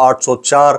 804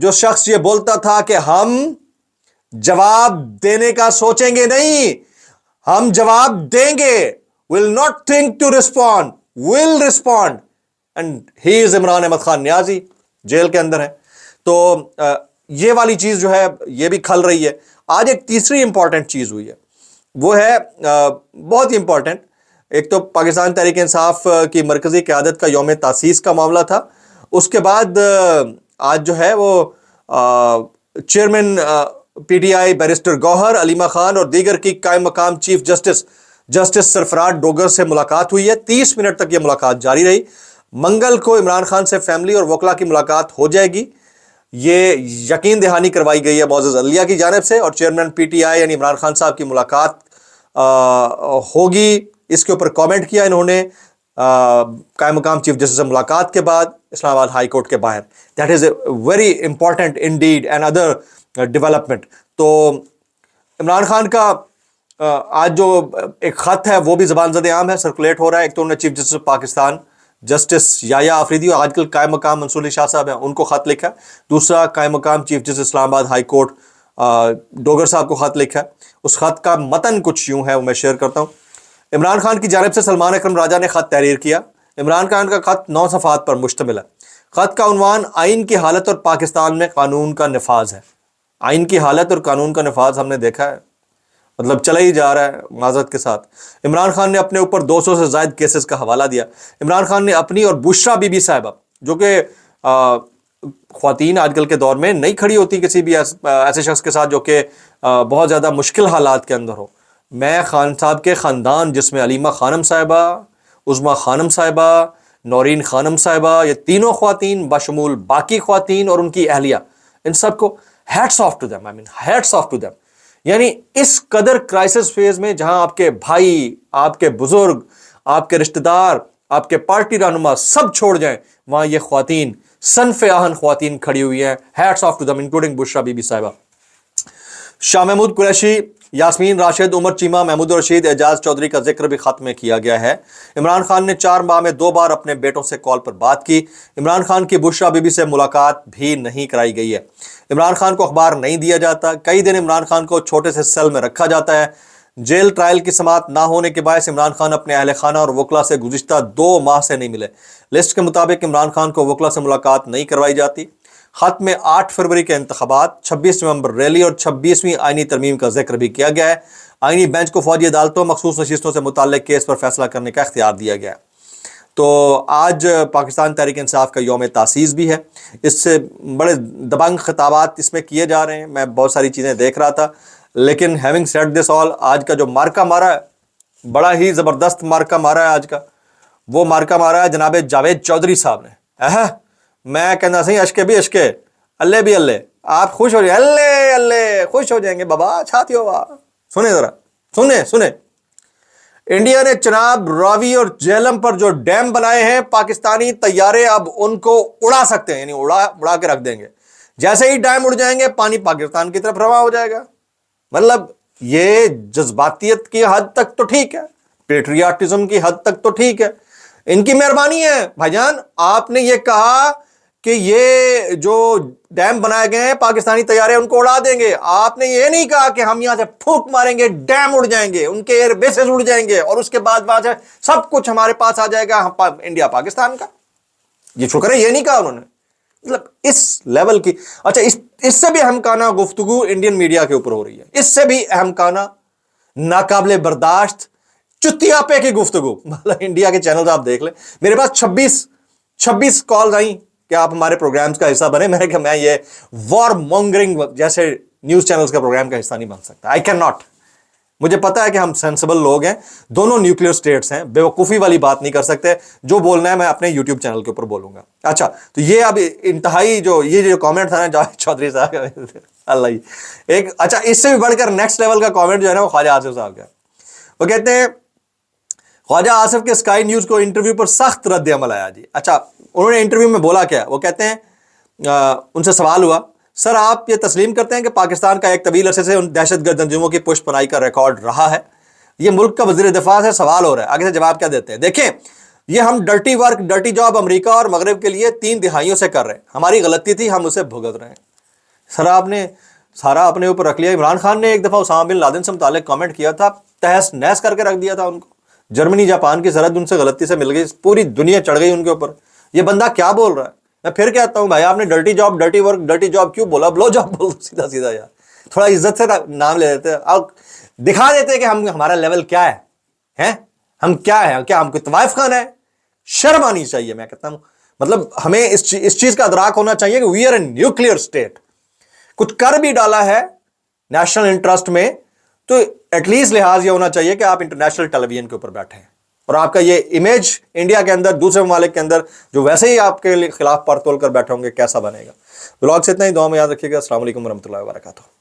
جو شخص یہ بولتا تھا کہ ہم جواب دینے کا سوچیں گے نہیں، ہم جواب دیں گے، will not think to respond, will respond. and he is Imran Ahmed Khan Niazi, jail کے اندر ہے. تو یہ والی چیز جو ہے یہ بھی کھل رہی ہے. آج ایک تیسری امپورٹنٹ چیز ہوئی ہے، وہ ہے بہت ہی امپورٹنٹ. ایک تو پاکستان تحریک انصاف کی مرکزی قیادت کا یوم تاسیس کا معاملہ تھا، اس کے بعد آج جو ہے وہ chairman P T I barrister Gohar Aleema Khan اور دیگر کی قائم مقام چیف جسٹس سرفراز ڈوگر سے ملاقات ہوئی ہے. 30 منٹ تک یہ ملاقات جاری رہی. منگل کو عمران خان سے فیملی اور وکلا کی ملاقات ہو جائے گی، یہ یقین دہانی کروائی گئی ہے معزز عدلیہ کی جانب سے، اور چیئرمین پی ٹی آئی یعنی عمران خان صاحب کی ملاقات ہوگی. اس کے اوپر کامنٹ کیا انہوں نے قائم مقام چیف جسٹس سے ملاقات کے بعد اسلام آباد ہائی کورٹ کے باہر. That is a very important indeed and other development. تو عمران خان کا آج جو ایک خط ہے وہ بھی زبان زد عام ہے، سرکولیٹ ہو رہا ہے. ایک تو انہوں نے چیف جسٹس پاکستان جسٹس یحییٰ آفریدی اور آج کل قائم مقام منصور علی شاہ صاحب ہیں ان کو خط لکھا ہے. دوسرا قائم مقام چیف جسٹس اسلام آباد ہائی کورٹ ڈوگر صاحب کو خط لکھا ہے. اس خط کا متن کچھ یوں ہے، وہ میں شیئر کرتا ہوں. عمران خان کی جانب سے سلمان اکرم راجہ نے خط تحریر کیا. عمران خان کا خط 9 صفحات پر مشتمل ہے. خط کا عنوان آئین کی حالت اور پاکستان میں قانون کا نفاذ ہے. آئین کی حالت اور قانون کا نفاذ ہم نے دیکھا ہے، مطلب چلا ہی جا رہا ہے معذرت کے ساتھ. عمران خان نے اپنے اوپر 200 سے زائد کیسز کا حوالہ دیا. عمران خان نے اپنی اور بشرا بی بی صاحبہ، جو کہ خواتین آج کل کے دور میں نہیں کھڑی ہوتی کسی بھی ایسے شخص کے ساتھ جو کہ بہت زیادہ مشکل حالات کے اندر ہو. میں خان صاحب کے خاندان جس میں علیمہ خانم صاحبہ، عظمیٰ خانم صاحبہ، نورین خانم صاحبہ، یہ تینوں خواتین بشمول باقی خواتین اور ان کی اہلیہ، ان سب کو hates off to them, hates off to them. یعنی اس قدر کرائسس فیز میں جہاں آپ کے بھائی، آپ کے بزرگ، آپ کے رشتہ دار، آپ کے پارٹی رہنما سب چھوڑ جائیں، وہاں یہ خواتین صنف آہن خواتین کھڑی ہوئی ہیں. Hats off to them including Bushra Bibi Sahiba. Shah Mahmood Qureshi, Yasmin Rashid, عمر چیمہ، محمود رشید، اعجاز چودھری کا ذکر بھی خط میں کیا گیا ہے. عمران خان نے 4 ماہ میں 2 بار اپنے بیٹوں سے کال پر بات کی. عمران خان کی بشرا بی بی سے ملاقات بھی نہیں کرائی گئی ہے. عمران خان کو اخبار نہیں دیا جاتا. کئی دن عمران خان کو چھوٹے سے سیل میں رکھا جاتا ہے. جیل ٹرائل کی سماعت نہ ہونے کے باعث عمران خان اپنے اہل خانہ اور وکلا سے گزشتہ 2 ماہ سے نہیں ملے. لسٹ کے مطابق عمران خان کو وکلا سے ملاقات نہیں کروائی جاتی. خط میں 8 فروری کے انتخابات، 26 نومبر ریلی اور 26ویں آئینی ترمیم کا ذکر بھی کیا گیا ہے. آئینی بینچ کو فوجی عدالتوں، مخصوص نشستوں سے متعلق کیس پر فیصلہ کرنے کا اختیار دیا گیا ہے. تو آج پاکستان تحریک انصاف کا یوم تاسیس بھی ہے. اس سے بڑے دبنگ خطابات اس میں کیے جا رہے ہیں. میں بہت ساری چیزیں دیکھ رہا تھا، لیکن ہیونگ سیڈ دس آل، آج کا جو مارکا مارا ہے بڑا ہی زبردست مارکا مارا ہے. آج کا وہ مارکا مارا ہے جناب جاوید چودھری صاحب نے. میں کہنا سی اشکے بھی اشکے، اللہ بھی اللہ. آپ خوش ہو جائیں، اللہ اللہ خوش ہو جائیں گے بابا، چھاتی ہو. سنیں ذرا، سنیں. انڈیا نے چناب، راوی اور جہلم پر جو ڈیم بنائے ہیں، پاکستانی طیارے اب ان کو اڑا سکتے ہیں، یعنی اڑا کے رکھ دیں گے. جیسے ہی ڈیم اڑ جائیں گے پانی پاکستان کی طرف رواں ہو جائے گا. مطلب یہ جذباتیت کی حد تک تو ٹھیک ہے، پیٹریاٹزم کی حد تک تو ٹھیک ہے، ان کی مہربانی ہے. بھائی جان آپ نے یہ کہا کہ یہ جو ڈیم بنائے گئے ہیں پاکستانی طیارے ان کو اڑا دیں گے. آپ نے یہ نہیں کہا کہ ہم یہاں سے پھونک ماریں گے، ڈیم اڑ جائیں گے، ان کے ایئر بیسز اڑ جائیں گے اور اس کے بعد وہاں سے سب کچھ ہمارے پاس آ جائے گا انڈیا پاکستان کا. یہ شکر ہے یہ نہیں کہا انہوں نے. مطلب اس لیول کی، اچھا اس سے بھی اہمکانہ گفتگو انڈین میڈیا کے اوپر ہو رہی ہے. اس سے بھی اہمکانہ، ناقابل برداشت، چتیا پے کی گفتگو. مطلب انڈیا کے چینلز آپ دیکھ لیں، میرے پاس 26 کالز آئیں کہ آپ ہمارے پروگرامز کا حصہ بنے. میں نے کہا میں یہ وار مونگرنگ جیسے نیوز چینلز کا پروگرام کا حصہ نہیں بن سکتا. I can not. مجھے پتا ہے کہ ہم سینسبل لوگ ہیں، دونوں نیوکلیئر سٹیٹس ہیں، بیوقوفی والی بات نہیں کر سکتے. جو بولنا ہے میں اپنے یوٹیوب چینل کے اوپر بولوں گا. اچھا تو یہ اب انتہائی جو کامنٹ تھا نا جاوید چودھری صاحب کا، اللہ ہی ایک، اچھا اس سے بھی بڑھ کر نیکسٹ لیول کا کامنٹ جو ہے نا وہ خواجہ آصف صاحب کا. وہ کہتے ہیں خواجہ آصف کے اسکائی نیوز کو انٹرویو پر سخت رد عمل آیا. جی اچھا انہوں نے انٹرویو میں بولا کیا؟ وہ کہتے ہیں ان سے سوال ہوا، سر آپ یہ تسلیم کرتے ہیں کہ پاکستان کا ایک طویل عرصے سے ان دہشت گرد تنظیموں کی پشت پناہی کا ریکارڈ رہا ہے؟ یہ ملک کا وزیر دفاع سے سوال ہو رہا ہے. آگے سے جواب کیا دیتے ہیں دیکھیں، یہ ہم ڈرٹی ورک، ڈرٹی جاب امریکہ اور مغرب کے لیے 3 دہائیوں سے کر رہے ہیں. ہماری غلطی تھی، ہم اسے بھگت رہے ہیں. سر آپ نے سارا اپنے اوپر رکھ لیا. عمران خان نے ایک دفعہ اسامہ بن لادن سے متعلق کامنٹ کیا تھا, تہس نہس کر کے رکھ دیا تھا ان کو. جرمنی جاپان کی سرحد ان سے غلطی سے مل گئی, پوری دنیا چڑھ گئی ان کے اوپر. یہ بندہ کیا بول رہا ہے؟ میں پھر کہتا ہوں بھائی, آپ نے dirty job, dirty work, dirty job کیوں بولا؟ بلو جاب بول دو سیدھا سیدھا یار. تھوڑا عزت سے نام لے دیتے اور دکھا دیتے کہ ہمارا لیول کیا ہے, ہم کیا ہے, کیا ہم کوئی طوائف خان ہے؟ شرم آنی چاہیے. میں کہتا ہوں مطلب ہمیں اس چیز کا ادراک ہونا چاہیے کہ we are a nuclear state. کچھ کر بھی ڈالا ہے نیشنل انٹرسٹ میں تو ایٹ لیسٹ لحاظ یہ ہونا چاہیے کہ آپ انٹرنیشنل ٹیلی ویژن کے اوپر بیٹھے ہیں, اور آپ کا یہ امیج انڈیا کے اندر, دوسرے ممالک کے اندر جو ویسے ہی آپ کے خلاف پر تول کر بیٹھے ہوں گے, کیسا بنے گا. بلاگ سے اتنا ہی, دعا میں یاد رکھیے گا. السلام علیکم ورحمۃ اللہ وبرکاتہ.